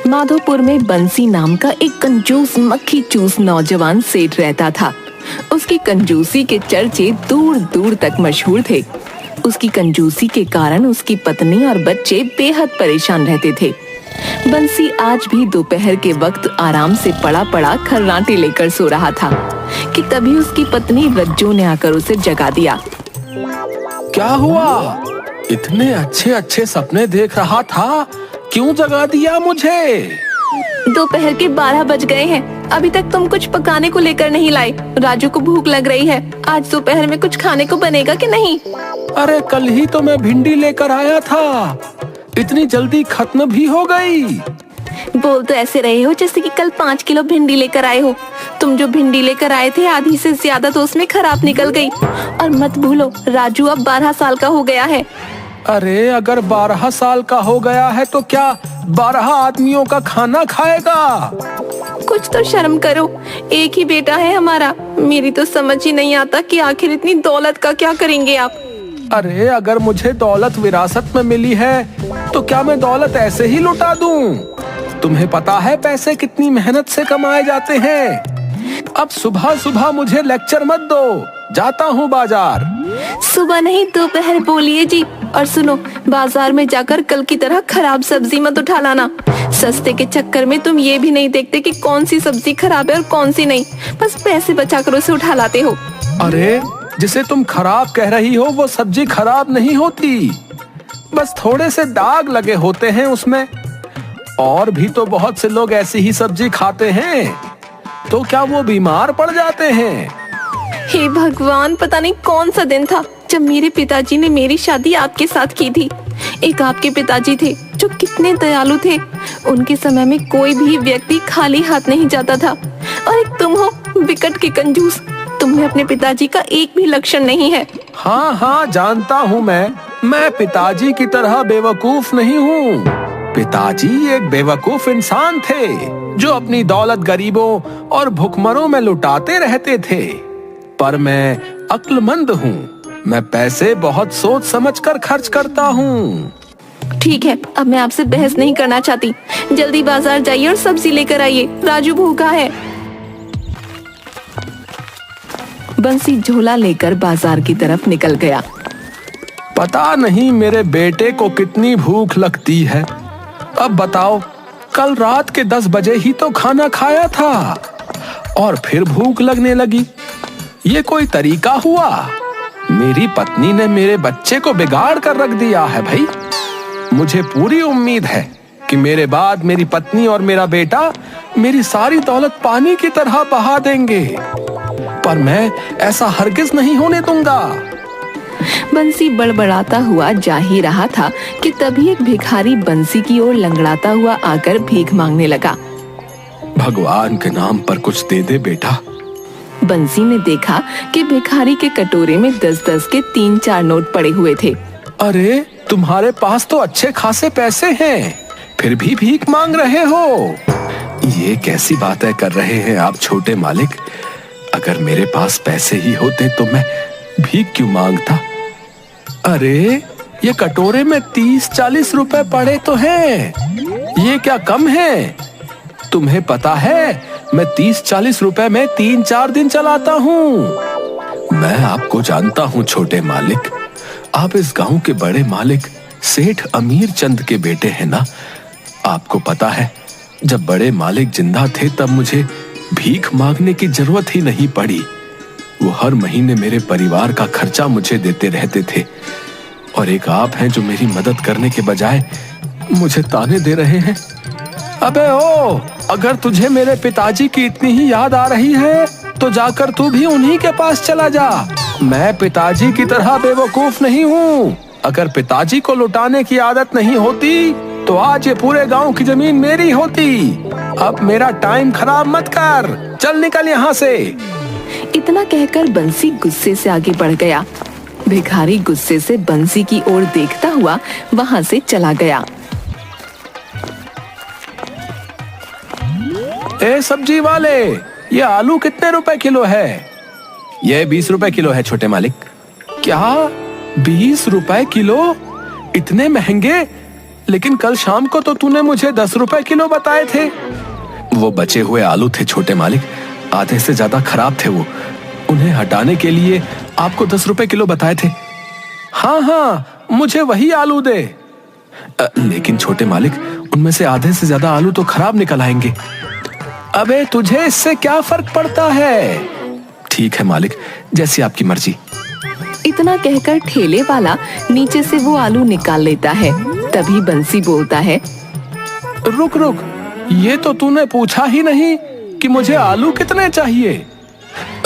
माधोपुर में बंसी नाम का एक कंजूस मक्खी चूस नौजवान सेठ रहता था। उसकी कंजूसी के चर्चे दूर दूर तक मशहूर थे। उसकी कंजूसी के कारण उसकी पत्नी और बच्चे बेहद परेशान रहते थे। बंसी आज भी दोपहर के वक्त आराम से पड़ा पड़ा खर्राटे लेकर सो रहा था कि तभी उसकी पत्नी रज्जू ने आकर उसे जगा दिया। क्या हुआ? इतने अच्छे अच्छे सपने देख रहा था, क्यों जगा दिया मुझे? दोपहर के 12 बज गए हैं, अभी तक तुम कुछ पकाने को लेकर नहीं लाए। राजू को भूख लग रही है, आज दोपहर में कुछ खाने को बनेगा कि नहीं? अरे कल ही तो मैं भिंडी लेकर आया था, इतनी जल्दी खत्म भी हो गई। बोल तो ऐसे रहे हो जैसे कि कल 5 किलो भिंडी लेकर आए हो। तुम जो भिंडी लेकर आए थे आधी से ज्यादा तो उसमें खराब निकल गई। और मत भूलो राजू अब 12 साल का हो गया है। अरे अगर 12 साल का हो गया है तो क्या 12 आदमियों का खाना खाएगा? कुछ तो शर्म करो, एक ही बेटा है हमारा। मेरी तो समझ ही नहीं आता कि आखिर इतनी दौलत का क्या करेंगे आप। अरे अगर मुझे दौलत विरासत में मिली है तो क्या मैं दौलत ऐसे ही लुटा दूं? तुम्हें पता है पैसे कितनी मेहनत से कमाए जाते हैं। अब सुबह सुबह मुझे लेक्चर मत दो, जाता हूँ बाजार। सुबह नहीं दोपहर बोलिए जी। और सुनो, बाजार में जाकर कल की तरह खराब सब्जी मत उठा लाना। सस्ते के चक्कर में तुम ये भी नहीं देखते कि कौन सी सब्जी खराब है और कौन सी नहीं, बस पैसे बचाकर उसे उठा लाते हो। अरे जिसे तुम खराब कह रही हो वो सब्जी खराब नहीं होती, बस थोड़े से दाग लगे होते हैं उसमें। और भी तो बहुत से लोग ऐसी ही सब्जी खाते हैं, तो क्या वो बीमार पड़ जाते हैं? हे भगवान, पता नहीं कौन सा दिन था जब मेरे पिताजी ने मेरी शादी आपके साथ की थी। एक आपके पिताजी थे जो कितने दयालु थे। उनके समय में कोई भी व्यक्ति खाली हाथ नहीं जाता था। और एक तुम हो विकट के कंजूस। तुम्हें अपने पिताजी का एक भी लक्षण नहीं है। हाँ हाँ जानता हूँ मैं पिताजी की तरह बेवकूफ नहीं हूँ। पिताजी एक बेवकूफ इंसान थे जो अपनी दौलत गरीबों और भुखमरों में लुटाते रहते थे। पर मैं अक्लमंद हूँ, मैं पैसे बहुत सोच समझकर खर्च करता हूँ। ठीक है, अब मैं आपसे बहस नहीं करना चाहती। जल्दी बाजार जाइए और सब्जी लेकर आइए, राजू भूखा है। बंसी झोला लेकर बाजार की तरफ निकल गया। पता नहीं मेरे बेटे को कितनी भूख लगती है। अब बताओ, कल रात के 10 बजे ही तो खाना खाया था और फिर भूख लगने लगी। ये कोई तरीका हुआ? मेरी पत्नी ने मेरे बच्चे को बिगाड़ कर रख दिया है भाई। मुझे पूरी उम्मीद है कि मेरे बाद मेरी पत्नी और मेरा बेटा मेरी सारी दौलत पानी की तरह बहा देंगे, पर मैं ऐसा हरगिज नहीं होने दूंगा। बंसी बड़बड़ाता हुआ जा ही रहा था कि तभी एक भिखारी बंसी की ओर लंगड़ाता हुआ आकर भीख मांगने लगा। भगवान के नाम पर कुछ दे दे बेटा। बंसी ने देखा कि भिखारी के कटोरे में 10-10 के 3-4 नोट पड़े हुए थे। अरे तुम्हारे पास तो अच्छे खासे पैसे हैं, फिर भी भीख मांग रहे हो। ये कैसी बातें कर रहे हैं आप छोटे मालिक? अगर मेरे पास पैसे ही होते तो मैं भीख क्यों मांगता? अरे ये कटोरे में 30-40 रुपए पड़े तो हैं, ये क्या कम है? तुम्हें पता है मैं 30-40 रुपए में 3-4 दिन चलाता हूँ। मैं आपको जानता हूँ छोटे मालिक, आप इस गांव के बड़े मालिक सेठ अमीर चंद के बेटे हैं ना। आपको पता है जब बड़े मालिक जिंदा थे तब मुझे भीख मांगने की जरूरत ही नहीं पड़ी। वो हर महीने मेरे परिवार का खर्चा मुझे देते रहते थे, और एक आप हैं जो मेरी मदद करने के बजाय मुझे ताने दे रहे हैं। अबे ओ, अगर तुझे मेरे पिताजी की इतनी ही याद आ रही है तो जाकर तू भी उन्हीं के पास चला जा। मैं पिताजी की तरह बेवकूफ नहीं हूँ। अगर पिताजी को लुटाने की आदत नहीं होती तो आज ये पूरे गांव की जमीन मेरी होती। अब मेरा टाइम खराब मत कर, चल निकल यहाँ से। इतना कहकर बंसी गुस्से से आगे बढ़ गया। भिखारी गुस्से से बंसी की ओर देखता हुआ वहां से चला गया। ए सब्जी वाले, ये आलू कितने रुपए किलो है? ये 20 रुपए किलो है छोटे मालिक। क्या 20 रुपए किलो? इतने महंगे? लेकिन कल शाम को तो तूने मुझे 10 रुपए किलो बताए थे। वो बचे हुए आलू थे छोटे मालिक, आधे से ज्यादा खराब थे वो। उन्हें हटाने के लिए आपको 10 रुपए किलो बताए थे। हाँ हाँ, मुझे वही आलू दे। लेकिन छोटे मालिक, उनमें से आधे से ज्यादा आलू तो खराब निकल आएंगे। अबे तुझे इससे क्या फर्क पड़ता है? ठीक है मालिक, जैसी आपकी मर्जी। इतना कहकर ठेले वाला नीचे से वो आलू निकाल लेता है। तभी बंसी बोलता है, रुक रुक, ये तो तूने पूछा ही नहीं कि मुझे आलू कितने चाहिए।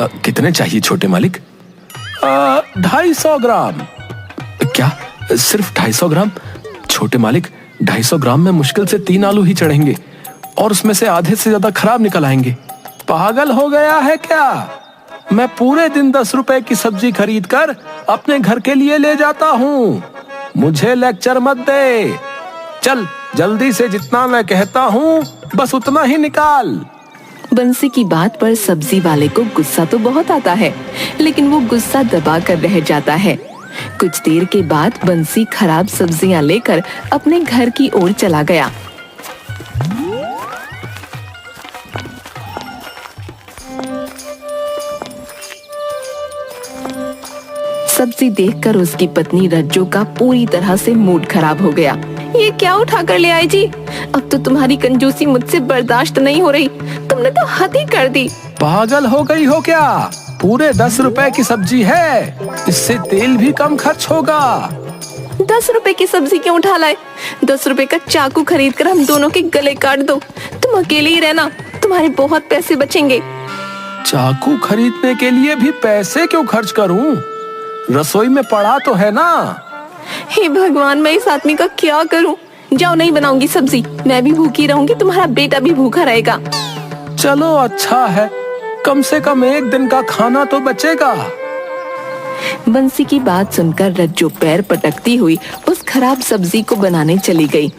कितने चाहिए छोटे मालिक? 250 ग्राम। क्या, सिर्फ 250 ग्राम? छोटे मालिक, 250 ग्राम में मुश्किल से 3 आलू ही चढ़ेंगे और उसमें से आधे से ज्यादा खराब निकल आएंगे। पागल हो गया है क्या? मैं पूरे दिन 10 रुपए की सब्जी खरीद कर अपने घर के लिए ले जाता हूँ। मुझे लेक्चर मत दे। चल जल्दी से, जितना मैं कहता हूँ बस उतना ही निकाल। बंसी की बात पर सब्जी वाले को गुस्सा तो बहुत आता है, लेकिन वो गुस्सा दबा कर रह जाता है। कुछ देर के बाद बंसी खराब सब्जियां लेकर अपने घर की ओर चला गया। सब्जी देखकर उसकी पत्नी रज्जो का पूरी तरह से मूड खराब हो गया। ये क्या उठा कर ले आई जी? अब तो तुम्हारी कंजूसी मुझसे बर्दाश्त नहीं हो रही। तुमने तो हद ही कर दी। पागल हो गई हो क्या? पूरे 10 रुपए की सब्जी है, इससे तेल भी कम खर्च होगा। 10 रुपए की सब्जी क्यों उठा लाए? 10 रुपए का चाकू खरीद कर हम दोनों के गले काट दो। तुम अकेले ही रहना, तुम्हारे बहुत पैसे बचेंगे। चाकू खरीदने के लिए भी पैसे क्यों खर्च करूं? रसोई में पड़ा तो है ना। हे भगवान, मैं इस आदमी का क्या करूं? जाओ, नहीं बनाऊंगी सब्जी। मैं भी भूखी रहूंगी, तुम्हारा बेटा भी भूखा रहेगा। चलो अच्छा है, कम से कम एक दिन का खाना तो बचेगा। बंसी की बात सुनकर रज्जो पैर पटकती हुई उस खराब सब्जी को बनाने चली गई।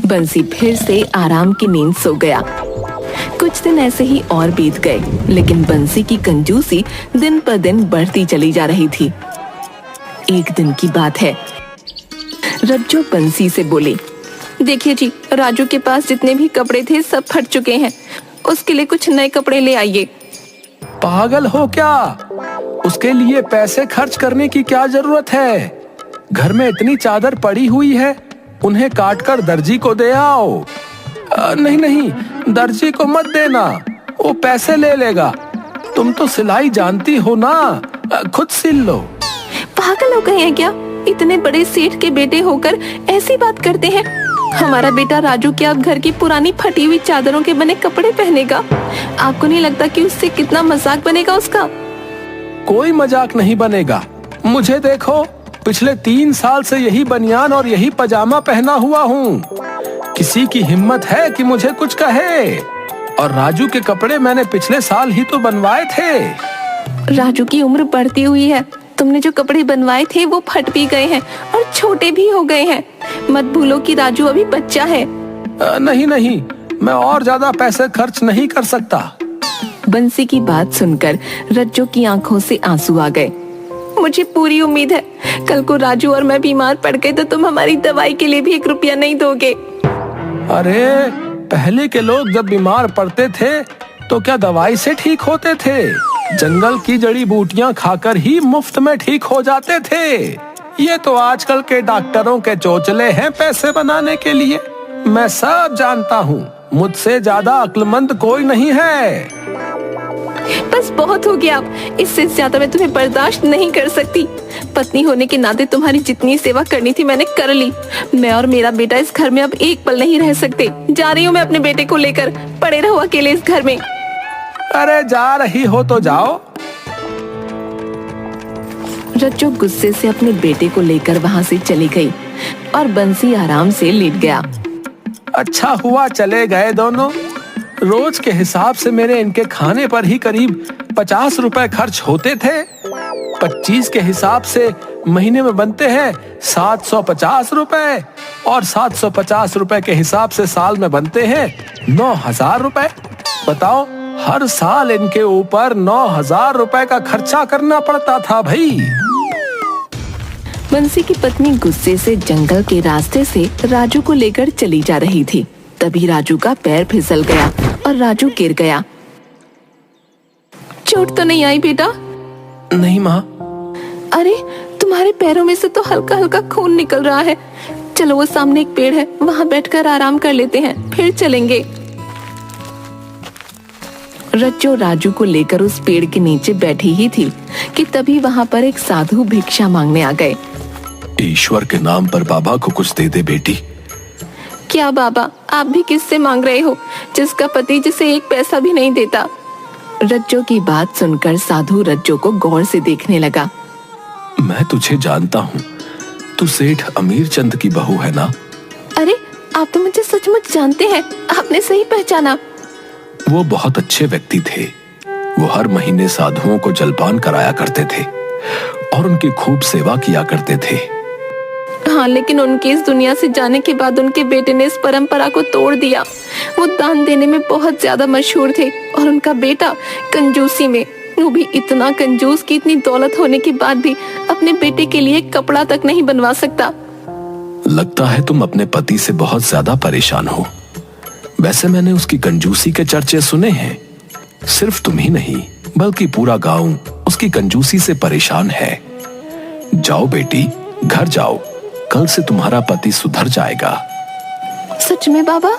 बंसी फिर से आराम की नींद सो गया। कुछ दिन ऐसे ही और बीत गए, लेकिन बंसी की कंजूसी दिन पर दिन बढ़ती चली जा रही थी। एक दिन की बात है, रज्जो बंसी से बोली, देखिए जी, राजू के पास जितने भी कपड़े थे सब फट चुके हैं। उसके लिए कुछ नए कपड़े ले आइए। पागल हो क्या? उसके लिए पैसे खर्च करने की क्या जरूरत है? घर में इतनी चादर पड़ी हुई है, उन्हें काट कर दर्जी को दे आओ। नहीं नहीं, दर्जी को मत देना, वो पैसे ले लेगा। तुम तो सिलाई जानती हो ना, खुद सिल लो। पागल हो गए हैं क्या? इतने बड़े सेठ के बेटे होकर ऐसी बात करते हैं। हमारा बेटा राजू क्या घर की पुरानी फटी हुई चादरों के बने कपड़े पहनेगा? आपको नहीं लगता कि उससे कितना मजाक बनेगा उसका? कोई मजाक नहीं बनेगा। मुझे देखो, पिछले 3 साल से यही बनियान और यही पजामा पहना हुआ हूँ। किसी की हिम्मत है कि मुझे कुछ कहे? और राजू के कपड़े मैंने पिछले साल ही तो बनवाए थे। राजू की उम्र बढ़ती हुई है। तुमने जो कपड़े बनवाए थे वो फट भी गए हैं और छोटे भी हो गए हैं। मत भूलो कि राजू अभी बच्चा है। नहीं नहीं, मैं और ज्यादा पैसे खर्च नहीं कर सकता। बंसी की बात सुनकर रज्जो की आंखों से आंसू आ गए। मुझे पूरी उम्मीद है कल को राजू और मैं बीमार पड़ गए तो तुम हमारी दवाई के लिए भी 1 रुपया नहीं दोगे। अरे पहले के लोग जब बीमार पड़ते थे तो क्या दवाई से ठीक होते थे? जंगल की जड़ी बूटियां खाकर ही मुफ्त में ठीक हो जाते थे। ये तो आजकल के डॉक्टरों के चोचले हैं पैसे बनाने के लिए। मैं सब जानता हूँ, मुझसे ज्यादा अक्लमंद कोई नहीं है। बस बहुत हो गया, इससे ज्यादा मैं तुम्हें बर्दाश्त नहीं कर सकती। पत्नी होने के नाते तुम्हारी जितनी सेवा करनी थी मैंने कर ली। मैं और मेरा बेटा इस घर में अब एक पल नहीं रह सकते। जा रही हूँ मैं अपने बेटे को लेकर। पड़े रहो अकेले इस घर में। अरे जा रही हो तो जाओ। रज्जो गुस्से से अपने बेटे को लेकर वहाँ से चली गई और बंसी आराम से लेट गया। अच्छा हुआ चले गए दोनों। रोज के हिसाब से मेरे इनके खाने पर ही करीब 50 रुपए खर्च होते थे। 25 के हिसाब से महीने में बनते हैं 750 रुपए और 750 रुपए के हिसाब से साल में बनते हैं 9000 रुपए। बताओ, हर साल इनके ऊपर 9000 रुपए का खर्चा करना पड़ता था भाई। बंसी की पत्नी गुस्से से जंगल के रास्ते से राजू को लेकर चली जा रही थी। तभी राजू का पैर फिसल गया और राजू गिर गया। चोट तो नहीं आई बेटा? नहीं माँ। अरे तुम्हारे पैरों में से तो हल्का हल्का खून निकल रहा है। चलो वो सामने एक पेड़ है, वहाँ बैठकर आराम कर लेते हैं, फिर चलेंगे। रज्जो राजू को लेकर उस पेड़ के नीचे बैठी ही थी कि तभी वहाँ पर एक साधु भिक्षा मांगने आ गए। ईश्वर के नाम पर बाबा को कुछ दे दे बेटी। क्या बाबा, आप भी किससे मांग रहे हो जिसका पति जिसे एक पैसा भी नहीं देता? रज्जो की बात सुनकर साधु रज्जो को गौर से देखने लगा। मैं तुझे जानता हूँ, तू सेठ अमीर चंद की बहू है ना? अरे आप तो मुझे सचमुच जानते हैं, आपने सही पहचाना। वो बहुत अच्छे व्यक्ति थे। वो हर महीने साधुओं को जलपान कराया करते थे और उनकी खूब सेवा किया करते थे। हाँ, लेकिन उनके इस दुनिया से जाने के बाद उनके बेटे ने इस परंपरा को तोड़ दिया। वो दान देने में बहुत ज्यादा मशहूर थे और उनका बेटा कंजूसी में, वो भी इतना कंजूस कि इतनी दौलत होने के बाद भी अपने बेटे के लिए कपड़ा तक नहीं बनवा सकता। लगता है तुम अपने पति से बहुत ज्यादा परेशान हो। वैसे मैंने उसकी कंजूसी के चर्चे सुने हैं। सिर्फ तुम ही नहीं बल्कि पूरा गांव उसकी कंजूसी से परेशान है। जाओ बेटी, घर जाओ, कल से तुम्हारा पति सुधर जाएगा। सच में बाबा?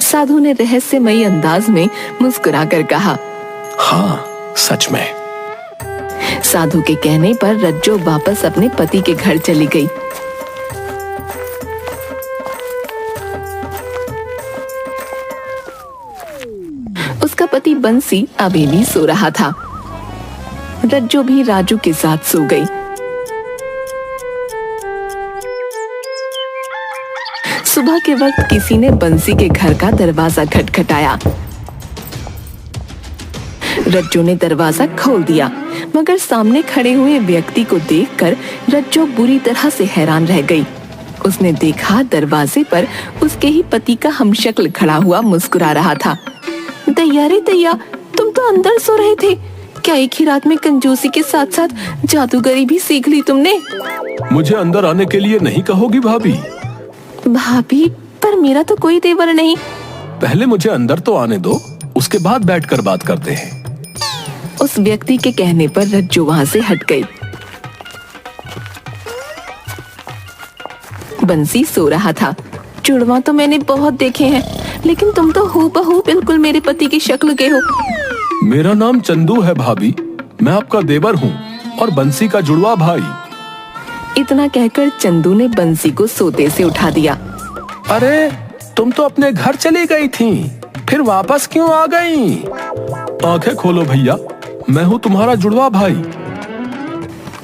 साधु ने रहस्यमयी अंदाज में मुस्कुराकर कहा। हाँ, सच में। साधु के कहने पर रज्जो वापस अपने पति के घर चली गई। उसका पति बंसी अभी भी सो रहा था। रज्जो भी राजू के साथ सो गई। सुबह के वक्त किसी ने बंसी के घर का दरवाजा खटखटाया। रज्जो ने दरवाजा खोल दिया, मगर सामने खड़े हुए व्यक्ति को देखकर रज्जो बुरी तरह से हैरान रह गई। उसने देखा दरवाजे पर उसके ही पति का हमशक्ल खड़ा हुआ मुस्कुरा रहा था। दैया रे दैया, तुम तो अंदर सो रहे थे। क्या एक ही रात में कंजूसी के साथ साथ जादूगरी भी सीख ली तुमने? मुझे अंदर आने के लिए नहीं कहोगी भाभी? भाभी, पर मेरा तो कोई तेवर नहीं। पहले मुझे अंदर तो आने दो, उसके बाद बैठकर बात करते हैं। उस व्यक्ति के कहने पर रज्जो वहां से हट गई। बंसी सो रहा था। जुड़वा तो मैंने बहुत देखे हैं, लेकिन तुम तो हूबहू बिल्कुल मेरे पति की शक्ल के हो। मेरा नाम चंदू है भाभी, मैं आपका देवर हूँ और बंसी का जुड़वा भाई। इतना कहकर चंदू ने बंसी को सोते से उठा दिया। अरे तुम तो अपने घर चली गई थी, फिर वापस क्यों आ गई? आंखें खोलो भैया, मैं हूँ तुम्हारा जुड़वा भाई।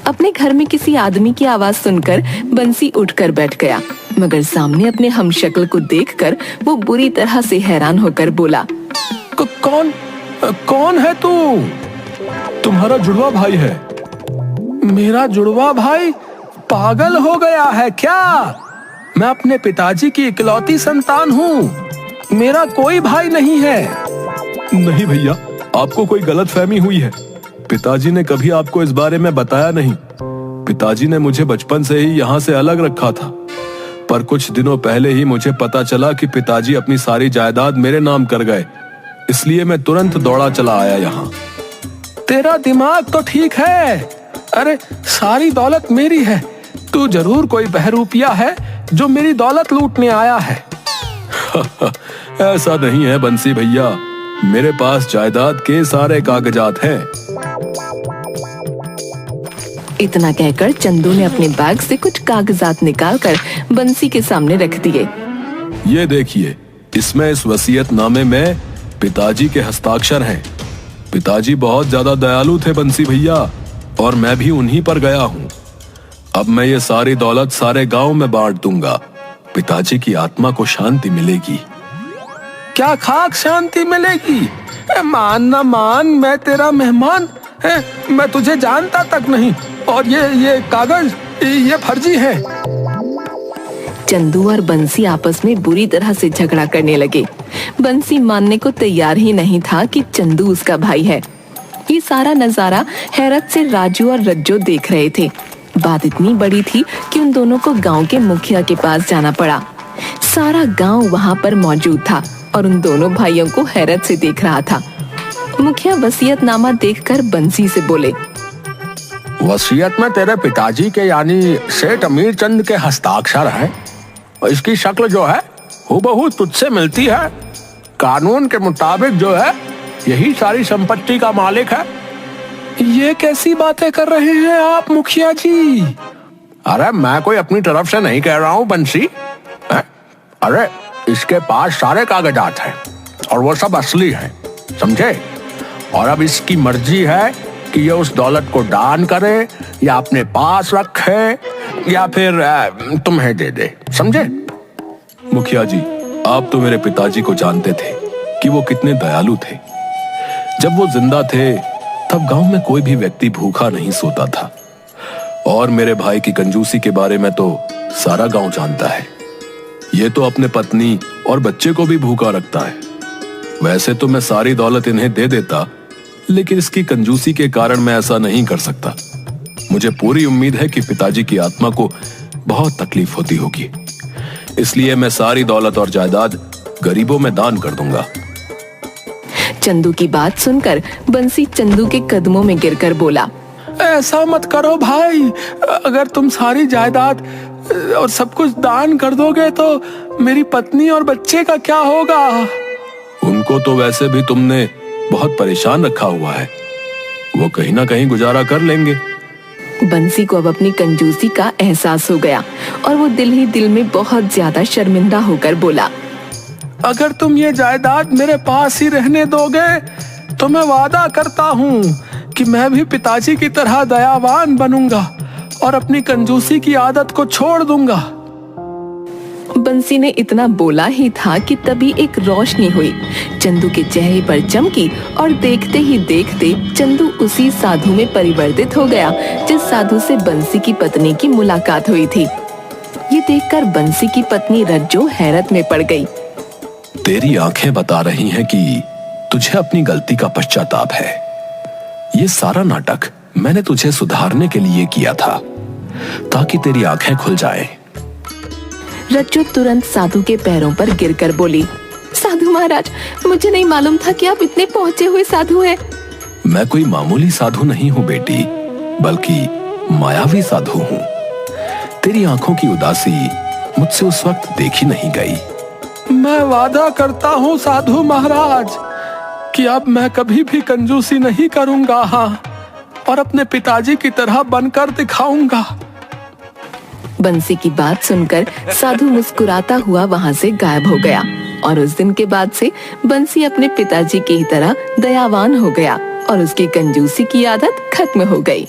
अपने घर में किसी आदमी की आवाज सुनकर बंसी उठकर बैठ गया, मगर सामने अपने हमशक्ल को देखकर वो बुरी तरह से हैरान होकर बोला। कौन है तू? तुम्हारा जुड़वा भाई है। मेरा जुड़वा भाई पागल हो गया है क्या? मैं अपने पिताजी की इकलौती संतान हूँ, मेरा कोई भाई नहीं है। नहीं भैया, आपको कोई गलतफहमी हुई है। पिताजी ने कभी आपको इस बारे में बताया नहीं। पिताजी ने मुझे बचपन से ही यहाँ से अलग रखा था, पर कुछ दिनों पहले ही मुझे पता चला कि पिताजी अपनी सारी जायदाद मेरे नाम कर गए, इसलिए मैं तुरंत दौड़ा चला आया यहाँ। तेरा दिमाग तो ठीक है। अरे सारी दौलत मेरी है, तू जरूर कोई बहरूपिया है जो मेरी दौलत लूटने आया है। ऐसा नहीं है बंसी भैया, मेरे पास जायदाद के सारे कागजात हैं। इतना कहकर चंदू ने अपने बैग से कुछ कागजात निकालकर बंसी के सामने रख दिए। ये देखिए, इसमें इस वसीयतनामे में पिताजी के हस्ताक्षर हैं। पिताजी बहुत ज्यादा दयालु थे बंसी भैया, और मैं भी उन्हीं पर गया हूँ। अब मैं ये सारी दौलत सारे गांव में बांट दूंगा। पिताजी की आत्मा को शांति मिलेगी। क्या खाक शांति मिलेगी? मान ना मान, मैं तेरा मेहमान, मैं तुझे जानता तक नहीं, और ये कागज ये फर्जी है। चंदू और बंसी आपस में बुरी तरह से झगड़ा करने लगे। बंसी मानने को तैयार ही नहीं था कि चंदू उसका भाई है। ये सारा नजारा हैरत से राजू और रज्जो देख रहे थे। बात इतनी बड़ी थी कि उन दोनों को गांव के मुखिया के पास जाना पड़ा। सारा गांव वहां पर मौजूद था और उन दोनों भाइयों को हैरत से देख रहा था। मुखिया वसीयतनामा देखकर बंसी से बोले, वसीयत में तेरे पिताजी के यानी सेठ अमीर चंद के हस्ताक्षर हैं। इसकी शक्ल जो है हूबहू तुझसे मिलती है। कानून के मुताबिक जो है यही सारी संपत्ति का मालिक है। ये कैसी बातें कर रहे हैं आप मुखिया जी? अरे मैं कोई अपनी तरफ से नहीं कह रहा हूँ बंसी। अरे इसके पास सारे कागजात हैं और वो सब असली हैं, समझे? और अब इसकी मर्जी है कि ये उस दौलत को दान करे या अपने पास रखे या फिर तुम्हें दे दे, समझे? मुखिया जी, आप तो मेरे पिताजी को जानते थे कि वो कितने दयालु थे। जब वो जिंदा थे तब गांव में कोई भी व्यक्ति भूखा नहीं सोता था। और मेरे भाई की कंजूसी के बारे में तो सारा गांव जानता है। ये तो अपने पत्नी और बच्चे को भी भूखा रखता है। वैसे तो मैं सारी दौलत इन्हें दे देता, लेकिन इसकी कंजूसी के कारण मैं ऐसा नहीं कर सकता। मुझे पूरी उम्मीद है कि पिताजी की आत्मा को बहुत तकलीफ होती होगी, इसलिए मैं सारी दौलत और जायदाद गरीबों में दान कर दूंगा। चंदू की बात सुनकर बंसी चंदू के कदमों में गिरकर बोला, ऐसा मत करो भाई। अगर तुम सारी जायदाद और सब कुछ दान कर दोगे तो मेरी पत्नी और बच्चे का क्या होगा? उनको तो वैसे भी तुमने बहुत परेशान रखा हुआ है, वो कहीं ना कहीं गुजारा कर लेंगे। बंसी को अब अपनी कंजूसी का एहसास हो गया और वो दिल ही दिल में बहुत ज्यादा शर्मिंदा होकर बोला, अगर तुम ये जायदाद मेरे पास ही रहने दोगे तो मैं वादा करता हूँ कि मैं भी पिताजी की तरह दयावान बनूंगा और अपनी कंजूसी की आदत को छोड़ दूंगा। बंसी ने इतना बोला ही था कि तभी एक रोशनी हुई, चंदू के चेहरे पर चमकी और देखते ही देखते चंदू उसी साधु में परिवर्तित हो गया जिस साधु से बंसी की पत्नी की मुलाकात हुई थी। ये देखकर बंसी की पत्नी रज्जो हैरत में पड़ गई। तेरी आंखें बता रही हैं कि तुझे अपनी गलती का पश्चाताप है। ये सारा नाटक मैंने तुझे सुधारने के लिए किया था ताकि तेरी आंखें खुल जाएं। रज्जो तुरंत साधु के पैरों पर गिरकर बोली, साधु महाराज, मुझे नहीं मालूम था कि आप इतने पहुंचे हुए साधु हैं। मैं कोई मामूली साधु नहीं हूँ बेटी, बल्कि मायावी साधु हूँ। तेरी आंखों की उदासी मुझसे उस वक्त देखी नहीं गई। मैं वादा करता हूँ साधु महाराज कि अब मैं कभी भी कंजूसी नहीं करूंगा, हाँ, और अपने पिताजी की तरह बनकर दिखाऊंगा। बंसी की बात सुनकर साधु मुस्कुराता हुआ वहां से गायब हो गया और उस दिन के बाद से बंसी अपने पिताजी की तरह दयावान हो गया और उसकी कंजूसी की आदत खत्म हो गई।